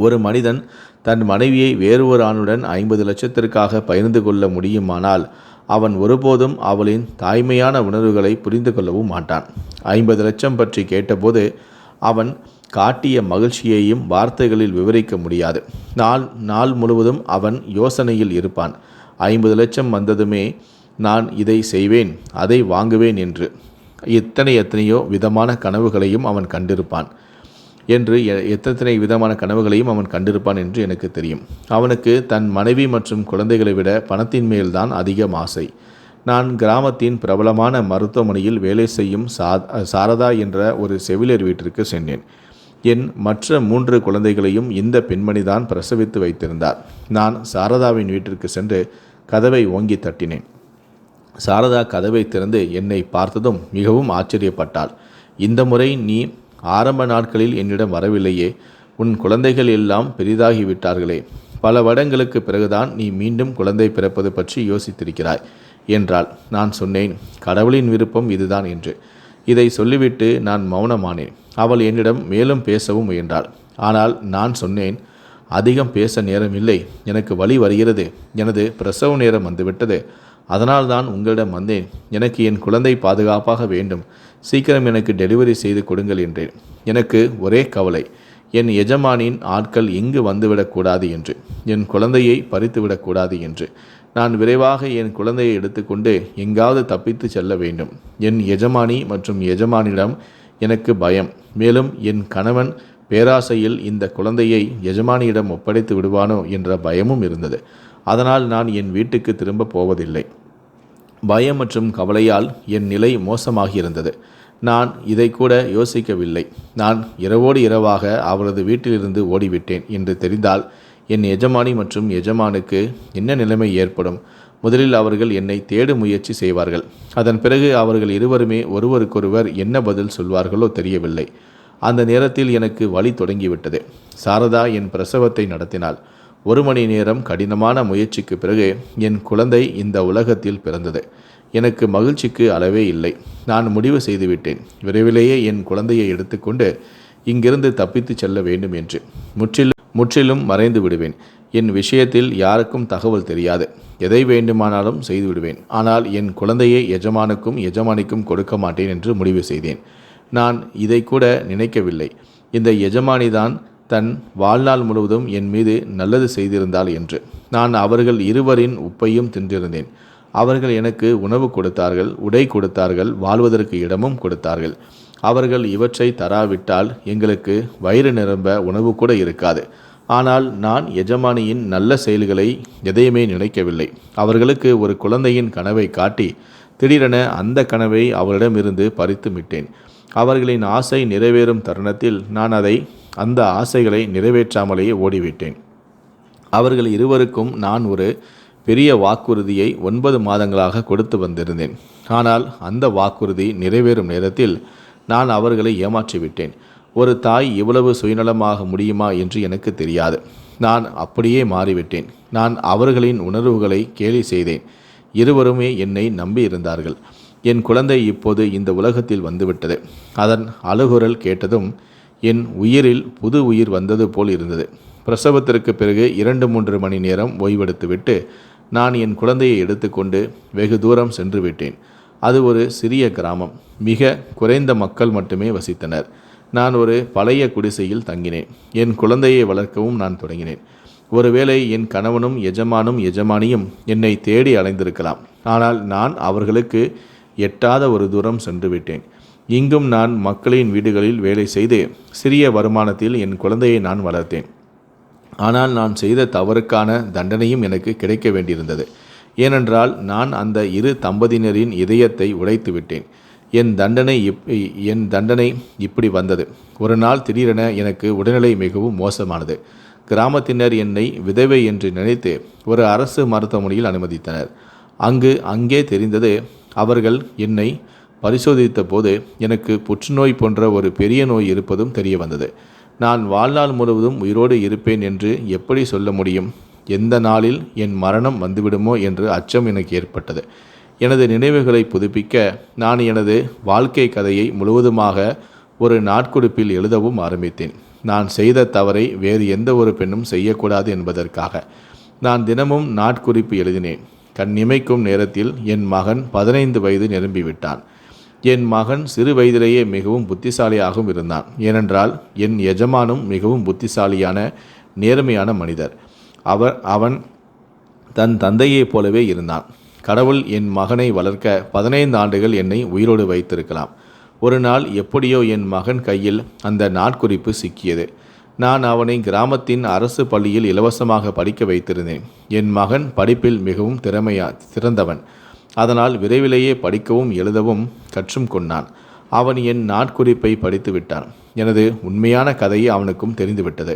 ஒரு மனிதன் தன் மனைவியை வேறு ஒரு ஆணுடன் 50 லட்சத்திற்காக பகிர்ந்து கொள்ள முடியுமானால் அவன் ஒருபோதும் அவளின் தாய்மையான உணர்வுகளை புரிந்து கொள்ளவும் மாட்டான். 50 லட்சம் பற்றி கேட்டபோது அவன் காட்டிய மகிழ்ச்சியையும் வார்த்தைகளில் விவரிக்க முடியாது. நாள் முழுவதும் அவன் யோசனையில் இருப்பான். 50 லட்சம் வந்ததுமே நான் இதை செய்வேன், அதை வாங்குவேன் என்று எத்தனையோ விதமான கனவுகளையும் அவன் கண்டிருப்பான் என்று எனக்கு தெரியும். அவனுக்கு தன் மனைவி மற்றும் குழந்தைகளை விட பணத்தின் மேல்தான் அதிகம் ஆசை. நான் கிராமத்தின் பிரபலமான மருத்துவமனையில் வேலை செய்யும் சாரதா என்ற ஒரு செவிலியர் வீட்டிற்கு சென்றேன். என் மற்ற 3 குழந்தைகளையும் இந்த பெண்மணிதான் பிரசவித்து வைத்திருந்தார். நான் சாரதாவின் வீட்டிற்கு சென்று கதவை ஓங்கி தட்டினேன். சாரதா கதவை திறந்து என்னை பார்த்ததும் மிகவும் ஆச்சரியப்பட்டாள். இந்த முறை நீ ஆரம்ப நாட்களில் என்னிடம் வரவில்லையே, உன் குழந்தைகள் எல்லாம் பெரிதாகிவிட்டார்களே, பல வருடங்களுக்கு பிறகுதான் நீ மீண்டும் குழந்தை பிறப்பது பற்றி யோசித்திருக்கிறாய் என்றாள். நான் சொன்னேன், கடவுளின் விருப்பம் இதுதான் என்று. இதை சொல்லிவிட்டு நான் மௌனமானேன். அவள் என்னிடம் மேலும் பேசவும் முயன்றாள். ஆனால் நான் சொன்னேன், அதிகம் பேச நேரமில்லை, எனக்கு வலி வருகிறது, எனது பிரசவ நேரம் வந்துவிட்டது, அதனால்தான் உங்களிடம் வந்தேன். எனக்கு என் குழந்தை பாதுகாப்பாக வேண்டும், சீக்கிரம் எனக்கு டெலிவரி செய்து கொடுங்கள் என்றேன். எனக்கு ஒரே கவலை, என் எஜமானின் ஆட்கள் இங்கு வந்துவிடக்கூடாது என்று, என் குழந்தையை பறித்துவிடக்கூடாது என்று. நான் விரைவாக என் குழந்தையை எடுத்துக்கொண்டு எங்காவது தப்பித்து செல்ல வேண்டும். என் எஜமானி மற்றும் எஜமானிடம் எனக்கு பயம். மேலும் என் கணவன் பேராசையில் இந்த குழந்தையை எஜமானியிடம் ஒப்படைத்து விடுவானோ என்ற பயமும் இருந்தது. அதனால் நான் என் வீட்டுக்கு திரும்ப போவதில்லை. பயம் மற்றும் கவலையால் என் நிலை மோசமாகியிருந்தது. நான் இதை கூட யோசிக்கவில்லை. நான் இரவோடு இரவாக அவளது வீட்டிலிருந்து ஓடிவிட்டேன் என்று தெரிந்தால் என் எஜமானி மற்றும் எஜமானுக்கு என்ன நிலைமை ஏற்படும்? முதலில் அவர்கள் என்னை தேடும் முயற்சி செய்வார்கள். அதன் பிறகு அவர்கள் இருவருமே ஒருவருக்கொருவர் என்ன பதில் சொல்வார்களோ தெரியவில்லை. அந்த நேரத்தில் எனக்கு வலி தொடங்கிவிட்டது. சாரதா என் பிரசவத்தை நடத்தினாள். 1 மணி நேரம் கடினமான முயற்சிக்கு பிறகு என் குழந்தை இந்த உலகத்தில் பிறந்தது. எனக்கு மகிழ்ச்சிக்கு அளவே இல்லை. நான் முடிவு செய்துவிட்டேன், விரைவிலேயே என் குழந்தையை எடுத்துக்கொண்டு இங்கிருந்து தப்பித்து செல்ல வேண்டும் என்று. முற்றிலும் மறைந்து விடுவேன். என் விஷயத்தில் யாருக்கும் தகவல் தெரியாது. எதை வேண்டுமானாலும் செய்து விடுவேன். ஆனால் என் குழந்தையை எஜமானிக்கும் கொடுக்க மாட்டேன் என்று முடிவு செய்தேன். நான் இதை கூட நினைக்கவில்லை, இந்த எஜமானிதான் தன் வாழ்நாள் முழுவதும் என் மீது நல்லது செய்திருந்தாள் என்று. நான் அவர்கள் இருவரின் உப்பையும் தின்றிருந்தேன். அவர்கள் எனக்கு உணவு கொடுத்தார்கள், உடை கொடுத்தார்கள், வாழ்வதற்கு இடமும் கொடுத்தார்கள். அவர்கள் இவற்றை தராவிட்டால் எங்களுக்கு வயிறு நிரம்ப உணவு கூட இருக்காது. ஆனால் நான் எஜமானியின் நல்ல செயல்களை எதையுமே நினைக்கவில்லை. அவர்களுக்கு ஒரு குழந்தையின் கனவை காட்டி திடீரென அந்த கனவை அவர்களிடமிருந்து பறித்து விட்டேன். அவர்களின் ஆசை நிறைவேறும் தருணத்தில் நான் அந்த ஆசைகளை நிறைவேற்றாமலேயே ஓடிவிட்டேன். அவர்கள் இருவருக்கும் நான் ஒரு பெரிய வாக்குறுதியை 9 மாதங்களாக கொடுத்து வந்திருந்தேன். ஆனால் அந்த வாக்குறுதி நிறைவேறும் நேரத்தில் நான் அவர்களை ஏமாற்றிவிட்டேன். ஒரு தாய் இவ்வளவு சுயநலமாக முடியுமா என்று எனக்கு தெரியாது. நான் அப்படியே மாறிவிட்டேன். நான் அவர்களின் உணர்வுகளை கேலி செய்தேன். இருவருமே என்னை நம்பி இருந்தார்கள். என் குழந்தை இப்போது இந்த உலகத்தில் வந்துவிட்டது. அதன் அழுகுரல் கேட்டதும் என் உயிரில் புது உயிர் வந்தது போல் இருந்தது. பிரசவத்திற்கு பிறகு 2-3 மணி நேரம் ஓய்வெடுத்துவிட்டு நான் என் குழந்தையை எடுத்துக்கொண்டு வெகு தூரம் சென்று விட்டேன். அது ஒரு சிறிய கிராமம். மிக குறைந்த மக்கள் மட்டுமே வசித்தனர். நான் ஒரு பழைய குடிசையில் தங்கினேன். என் குழந்தையை வளர்க்கவும் நான் தொடங்கினேன். ஒருவேளை என் கணவனும் எஜமானும் எஜமானியும் என்னை தேடி அலைந்திருக்கலாம். ஆனால் நான் அவர்களுக்கு எட்டாத ஒரு தூரம் சென்று விட்டேன். இங்கும் நான் மக்களின் வீடுகளில் வேலை செய்து சிறிய வருமானத்தில் என் குழந்தையை நான் வளர்த்தேன். ஆனால் நான் செய்த தவறுக்கான தண்டனையும் எனக்கு கிடைக்க வேண்டியிருந்தது. ஏனென்றால் நான் அந்த இரு தம்பதியினரின் இதயத்தை உடைத்து விட்டேன். என் தண்டனை இப்படி வந்தது. ஒரு நாள் திடீரென எனக்கு உடல்நிலை மிகவும் மோசமானது. கிராமத்தினர் என்னை விதவை என்று நினைத்து ஒரு அரசு மருத்துவமனையில் அனுமதித்தனர். அங்கே தெரிந்தது, அவர்கள் என்னை பரிசோதித்த போது எனக்கு புற்றுநோய் போன்ற ஒரு பெரிய நோய் இருப்பதும் தெரிய வந்தது. நான் வாழ்நாள் முழுவதும் உயிரோடு இருப்பேன் என்று எப்படி சொல்ல முடியும்? எந்த நாளில் என் மரணம் வந்துவிடுமோ என்று அச்சம் எனக்கு ஏற்பட்டது. எனது நினைவுகளை புதுப்பிக்க நான் எனது வாழ்க்கை கதையை முழுவதுமாக ஒரு நாட்குறிப்பில் எழுதவும் ஆரம்பித்தேன். நான் செய்த தவறை வேறு எந்த ஒரு பெண்ணும் செய்யக்கூடாது என்பதற்காக நான் தினமும் நாட்குறிப்பு எழுதினேன். கண்ணிமைக்கும் நேரத்தில் என் மகன் 15 வயது நிரம்பிவிட்டான். என் மகன் சிறு வயதிலேயே மிகவும் புத்திசாலியாகவும் இருந்தான். ஏனென்றால் என் எஜமானும் மிகவும் புத்திசாலியான நேர்மையான மனிதர். அவன் தன் தந்தையைப் போலவே இருந்தான். கடவுள் என் மகனை வளர்க்க 15 ஆண்டுகள் என்னை உயிரோடு வைத்திருக்கலாம். ஒரு நாள் எப்படியோ என் மகன் கையில் அந்த நாட்குறிப்பு சிக்கியது. நான் அவனை கிராமத்தின் அரசு பள்ளியில் இலவசமாக படிக்க வைத்திருந்தேன். என் மகன் படிப்பில் மிகவும் சிறந்தவன். அதனால் விரைவிலேயே படிக்கவும் எழுதவும் கற்றும் கொண்டான். அவன் என் நாட்குறிப்பை படித்து விட்டான். எனது உண்மையான கதையை அவனுக்கும் தெரிந்துவிட்டது.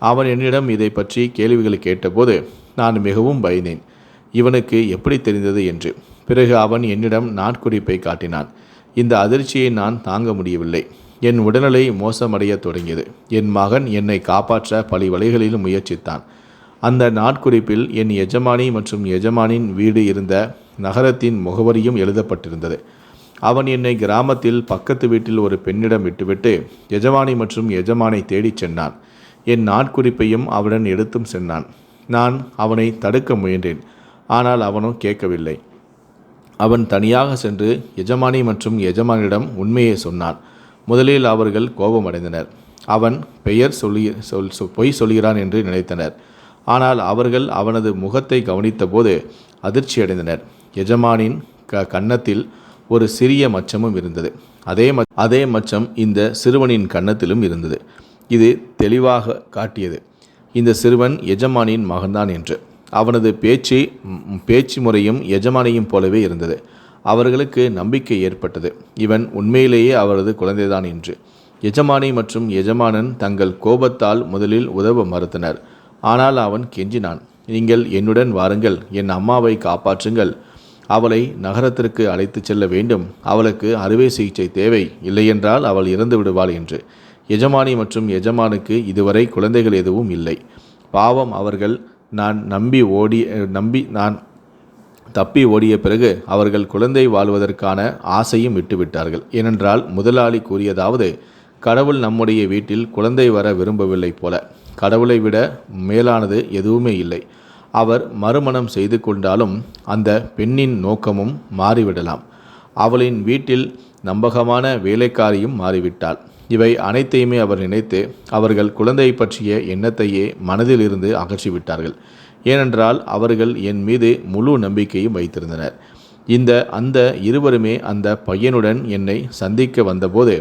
அவன் என்னிடம் இதை பற்றி கேள்விகள் கேட்டபோது நான் மிகவும் பயந்தேன். இவனுக்கு எப்படி தெரிந்தது என்று. பிறகு அவன் என்னிடம் நாட்குறிப்பை காட்டினான். இந்த அதிர்ச்சியை நான் தாங்க முடியவில்லை. என் உடல்நிலை மோசமடைய தொடங்கியது. என் மகன் என்னை காப்பாற்ற பல வழிகளிலும் முயற்சித்தான். அந்த நாட்குறிப்பில் என் எஜமானி மற்றும் எஜமானின் வீடு இருந்த நகரத்தின் முகவரியும் எழுதப்பட்டிருந்தது. அவன் என்னை கிராமத்தில் பக்கத்து வீட்டில் ஒரு பெண்ணிடம் விட்டுவிட்டு எஜமானி மற்றும் எஜமானை தேடிச் சென்றான். என் நாட்குறிப்பையும் அவனுடன் எடுத்தும் சென்றான். நான் அவனை தடுக்க முயன்றேன். ஆனால் அவனோ கேட்கவில்லை. அவன் தனியாக சென்று எஜமானி மற்றும் எஜமானிடம் உண்மையை சொன்னான். முதலில் அவர்கள் கோபமடைந்தனர். அவன் பொய் சொல்கிறான் என்று நினைத்தனர். ஆனால் அவர்கள் அவனது முகத்தை கவனித்தபோது அதிர்ச்சியடைந்தனர். எஜமானின் கன்னத்தில் ஒரு சிறிய மச்சமும் இருந்தது. அதே மச்சம் இந்த சிறுவனின் கன்னத்திலும் இருந்தது. இது தெளிவாக காட்டியது, இந்த சிறுவன் எஜமானின் மகன்தான் என்று. அவனது பேச்சு முறையும் எஜமானியும் போலவே இருந்தது. அவர்களுக்கு நம்பிக்கை ஏற்பட்டது, இவன் உண்மையிலேயே அவரது குழந்தைதான் என்று. எஜமானி மற்றும் எஜமானன் தங்கள் கோபத்தால் முதலில் உதவ மறுத்தனர். ஆனால் அவன் கெஞ்சினான், நீங்கள் என்னுடன் வாருங்கள், என் அம்மாவை காப்பாற்றுங்கள், அவளை நகரத்திற்கு அழைத்து செல்ல வேண்டும், அவளுக்கு அறுவை சிகிச்சை தேவை, இல்லையென்றால் அவள் இறந்து விடுவாள் என்று. எஜமானி மற்றும் எஜமானுக்கு இதுவரை குழந்தைகள் எதுவும் இல்லை. பாவம் அவர்கள். நான் தப்பி ஓடிய பிறகு அவர்கள் குழந்தை வாழ்வதற்கான ஆசையும் விட்டுவிட்டார்கள். ஏனென்றால் முதலாளி கூறியதாவது, கடவுள் நம்முடைய வீட்டில் குழந்தை வர விரும்பவில்லை போல. கடவுளை விட மேலானது எதுவுமே இல்லை. அவர் மறுமணம் செய்து கொண்டாலும் அந்த பெண்ணின் நோக்கமும் மாறிவிடலாம். அவளின் வீட்டில் நம்பகமான வேலைக்காரியும் மாறிவிட்டாள். இவை அனைத்தையுமே அவர் நினைத்து அவர்கள் குழந்தை பற்றிய எண்ணத்தையே மனதில் இருந்து அகற்றிவிட்டார்கள். ஏனென்றால் அவர்கள் என் மீது முழு நம்பிக்கையும் வைத்திருந்தனர். அந்த இருவருமே அந்த பையனுடன் என்னை சந்திக்க வந்தபோது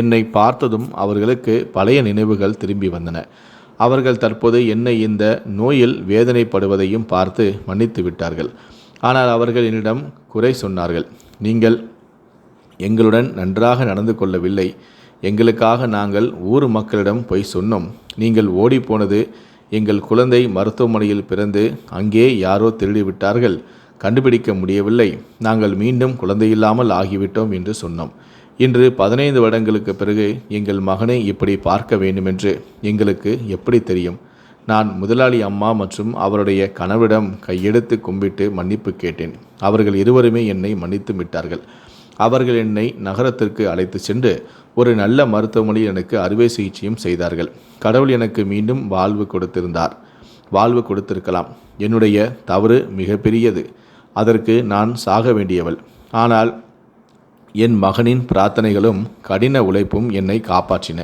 என்னை பார்த்ததும் அவர்களுக்கு பழைய நினைவுகள் திரும்பி வந்தன. அவர்கள் தற்போது என்னை இந்த நோயில் வேதனைப்படுவதையும் பார்த்து மன்னித்து விட்டார்கள். ஆனால் அவர்கள் என்னிடம் குறை சொன்னார்கள். நீங்கள் எங்களுடன் நன்றாக நடந்து கொள்ளவில்லை. எங்களுக்காக நாங்கள் ஊர் மக்களிடம் போய் சொன்னோம். நீங்கள் ஓடிப்போனது எங்கள் குழந்தை மருத்துவமனையில் பிறந்து அங்கே யாரோ திருடிவிட்டார்கள், கண்டுபிடிக்க முடியவில்லை, நாங்கள் மீண்டும் குழந்தையில்லாமல் ஆகிவிட்டோம் என்று சொன்னோம். இன்று 15 வருடங்களுக்கு பிறகு எங்கள் மகனை இப்படி பார்க்க வேண்டுமென்று எங்களுக்கு எப்படி தெரியும்? நான் முதலாளி அம்மா மற்றும் அவருடைய கணவரிடம் கையெடுத்து கும்பிட்டு மன்னிப்பு கேட்டேன். அவர்கள் இருவருமே என்னை மன்னித்து விட்டார்கள். அவர்கள் என்னை நகரத்திற்கு அழைத்து சென்று ஒரு நல்ல மருத்துவமனையில் எனக்கு அறுவை சிகிச்சையும் செய்தார்கள். கடவுள் எனக்கு மீண்டும் வாழ்வு கொடுத்திருக்கலாம். என்னுடைய தவறு மிகப்பெரியது. அதற்கு நான் சாக வேண்டியவள். ஆனால் என் மகனின் பிரார்த்தனைகளும் கடின உழைப்பும் என்னை காப்பாற்றின.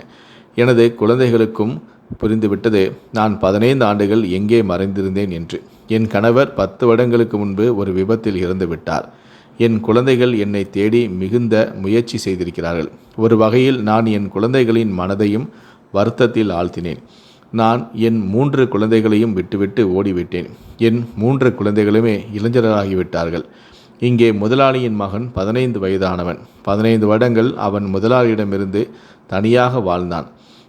எனது குழந்தைகளுக்கும் புரிந்துவிட்டது நான் 15 ஆண்டுகள் எங்கே மறைந்திருந்தேன் என்று. என் கணவர் 10 வருடங்களுக்கு முன்பு ஒரு விபத்தில் இறந்து விட்டார். என் குழந்தைகள் என்னை தேடி மிகுந்த முயற்சி செய்திருக்கிறார்கள். ஒரு வகையில் நான் என் குழந்தைகளின் மனதையும் வருத்தத்தில் ஆழ்த்தினேன். நான் என் 3 குழந்தைகளையும் விட்டுவிட்டு ஓடிவிட்டேன். என் 3 குழந்தைகளுமே இளைஞராகிவிட்டார்கள். இங்கே முதலாளியின் மகன் 15 வயதானவன். 15 வருடங்கள் அவன் முதலாளியிடமிருந்து தனியாக வாழ்ந்தான்.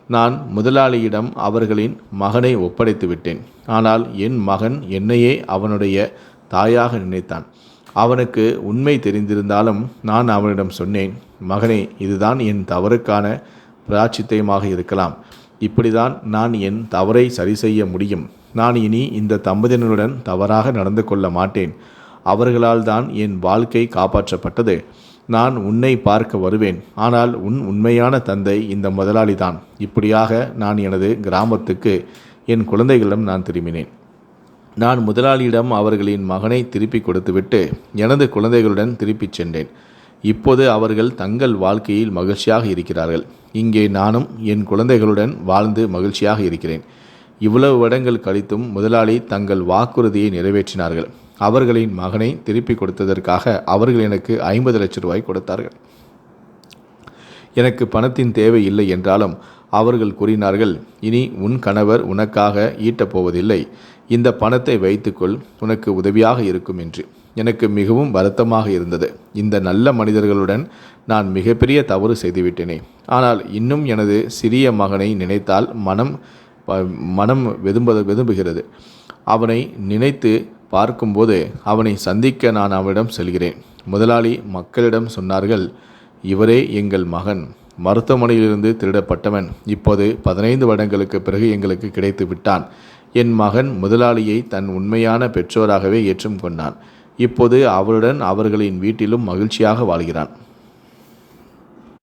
நான் முதலாளியிடம் அவர்களின் மகனை ஒப்படைத்து விட்டேன். ஆனால் என் மகன் என்னையே அவனுடைய தாயாக நினைத்தான். அவனுக்கு உண்மை தெரிந்திருந்தாலும் நான் அவனிடம் சொன்னேன், மகனே, இதுதான் என் தவறுக்கான பிராயச்சித்தமாக இருக்கலாம். இப்படிதான் நான் என் தவறை சரி செய்ய முடியும். நான் இனி இந்த தம்பதியினருடன் தவறாக நடந்து கொள்ள மாட்டேன். அவர்களால் தான் என் வாழ்க்கை காப்பாற்றப்பட்டது. நான் உன்னை பார்க்க வருவேன். ஆனால் உன் உண்மையான தந்தை இந்த முதலாளிதான். இப்படியாக நான் எனது கிராமத்துக்கு என் குழந்தைகளிடம் நான் திரும்பினேன். நான் முதலாளியிடம் அவர்களின் மகனை திருப்பி கொடுத்துவிட்டு எனது குழந்தைகளுடன் திருப்பிச் சென்றேன். இப்போது அவர்கள் தங்கள் வாழ்க்கையில் மகிழ்ச்சியாக இருக்கிறார்கள். இங்கே நானும் என் குழந்தைகளுடன் வாழ்ந்து மகிழ்ச்சியாக இருக்கிறேன். இவ்வளவு வருடங்கள் கழித்தும் முதலாளி தங்கள் வாக்குறுதியை நிறைவேற்றினார்கள். அவர்களின் மகனை திருப்பி கொடுத்ததற்காக அவர்கள் எனக்கு 50 லட்சம் ரூபாய் கொடுத்தார்கள். எனக்கு பணத்தின் தேவை இல்லை என்றாலும் அவர்கள் கூறினார்கள், இனி உன் கணவர் உனக்காக ஈட்டப் போவதில்லை. இந்த பணத்தை வைத்துக்கொள், உனக்கு உதவியாக இருக்கும் என்று. எனக்கு மிகவும் வருத்தமாக இருந்தது. இந்த நல்ல மனிதர்களுடன் நான் மிகப்பெரிய தவறு செய்துவிட்டேனே. ஆனால் இன்னும் எனது சிறிய மகனை நினைத்தால் மனம் வெதும்புகிறது. அவனை நினைத்து பார்க்கும்போது அவனை சந்திக்க நான் அவனிடம் செல்கிறேன். முதலாளி மக்களிடம் சொன்னார்கள், இவரே எங்கள் மகன், மருத்துவமனையிலிருந்து திருடப்பட்டவன். இப்போது 15 வருடங்களுக்கு பிறகு எங்களுக்கு கிடைத்து விட்டான். என் மகன் முதலாளியை தன் உண்மையான பெற்றோராகவே ஏற்றும் கொண்டான். இப்போது அவருடன் அவர்களின் வீட்டிலும் மகிழ்ச்சியாக வாழ்கிறான்.